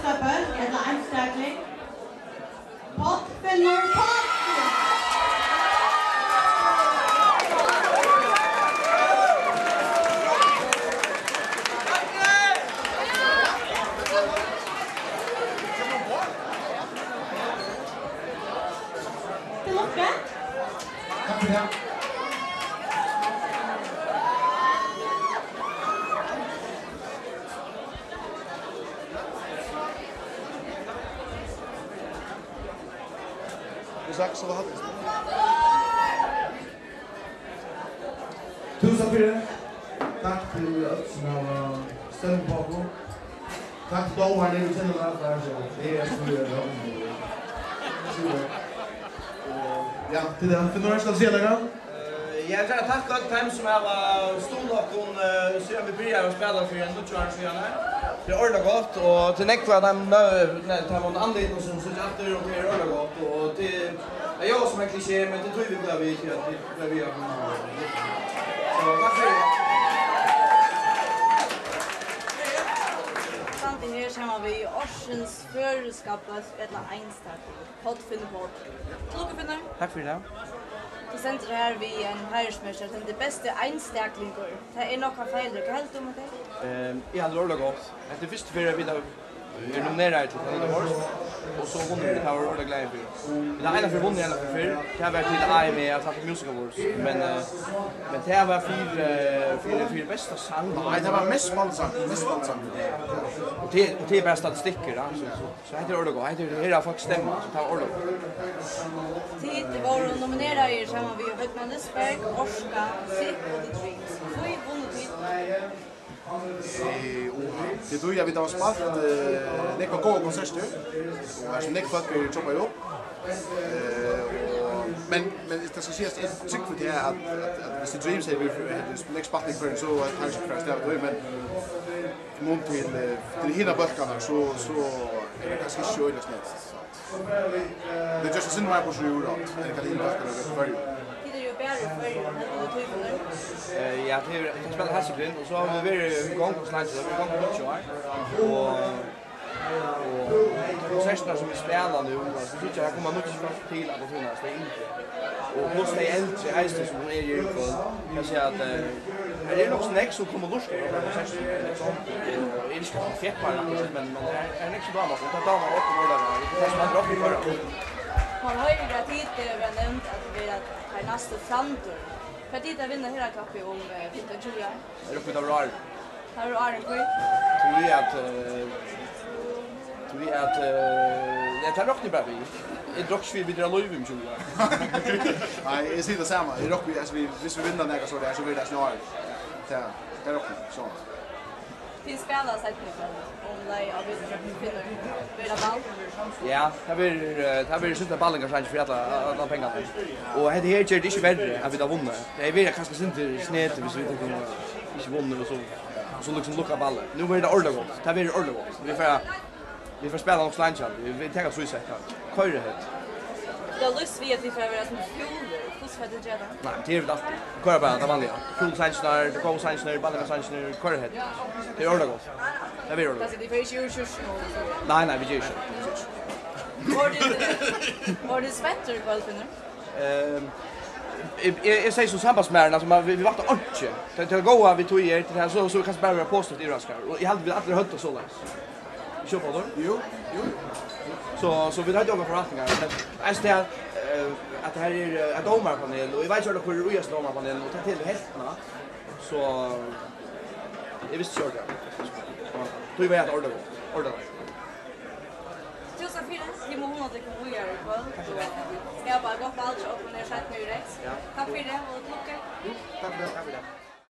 Fellesskapet, eller einstakling. Pott finner pott! Til lukke. Takk for det. Sagt så hat. Tusen fyra. Tack till oss som har ställt på. Tack till domaren i Tenna för det är så gör ja, till den för några ska se lägga. Jag vill tacka alla dem som har stått och så vi börjar spela för en nutchans igen här. Det är ordentligt gott och till nästa dem tar man anledning som så att det är ordentligt gott och det är jag som är kliché men det tror vi där vi att vi har. Så tack för det. Samtidigt här kommer vi årsens förskapet eller einstakling. Pott finner på. Lucka finner. Tack för det. Så sender det här vi en heirsmärkare till det bästa einstaklingar. Det är några fel, det kan helt om det. Jag hade ordentligt gott. Det är först för att vi är nominerade till det års. Och så vunnit vi tar ordentligt glädje för. Det är ena för vunnit ena för fyr. Det har varit till AME att ha Music Awards. Men det har varit fyra bästa sång. Nej, det var mest spansam. Och det är bara statistiker. Så det är ordentligt gott. Det är faktiskt stämma. Så det är ordentligt gott. Tid var nominerade i samma vi Högman Lisberg, Orska, Sick och The Dreams. Fy vunnit tid. Det tror jag vi har spalt nekva goda konserter. Och som nekva folk jobbar upp. Men det ska sägas ett tryck för det att Mr. Dreams har vi next spaltning för så att kanske för att ställa men mot till hela bölkarna så är det ganska skönt snett. Det är just a cinema på sjön då. Det kan inte vara för Tid är ju bättre för att det ja, det är spelar Hasselgren och så har vi varit igång på slangen, vi är igång på show och konserterna som vi spelar nu, så tycker jag kommer mycket folk till att finnas det inte. Och plus det äldre äldste som är ju på kan säga att det är nog snäck som kommer lust på konserter liksom. Det är inte så fett bara men det är inte så bra man får ta dagar upp och där. Det är som att dra upp i Man har ju det tid det var nämnt att vi är nästa framtur. För dit att vinna hela kappet om 15 år. Är det på det var? Har du Arne kvar? Tror vi att det tar rockni bara vi. Det drocks vi vidare löv om 20 år. Nej, jag ser det samma. I rock vi alltså vi vinner några så där så blir det snarare. Det är rockni så. Finns spelar sig om det av vi finner blir ball. Ja, det blir sjuta ballingar kanske för alla pengarna. Och det här gör det inte värre att vi har vunnit. Det är väl kanske inte snett hvis vi inte vunnit och så liksom lucka ballen. Nu blir det ordentligt gott. Det blir ordentligt gott. Vi får spela något slanchal. Vi tar så i sätt. Köra det. Det är lust vi att vi får vara som fjoler. Hur ska det göra? Nej, det är väl alltid. Köra bara det vanliga. Full slanchar, det går slanchar, ballingar slanchar, köra det. Det är ordentligt gott. Det blir ordentligt. Alltså det får ju ju Nej, vi gör inte. Var det svettar kväll finner? Jag säger så sambandsmärna som vi vaktar inte. Det går vi tog er till här så vi kan bara vara postat i raskar. Och jag hade väl aldrig hört det så långt. Vi kör på då? Jo. Så vi hade jobbat förvaltningar. Men det är att det här är en domarpanel och jag vet inte hur det är att domarpanel och ta till hälfterna. Så jag visste kört det. Då var jag ordentligt. Tusen fyra, vi må hon att det kan göra det kväll. Jag har bara gått allt och när jag satt mig rätt. Tack för det och lucka. Tack för det.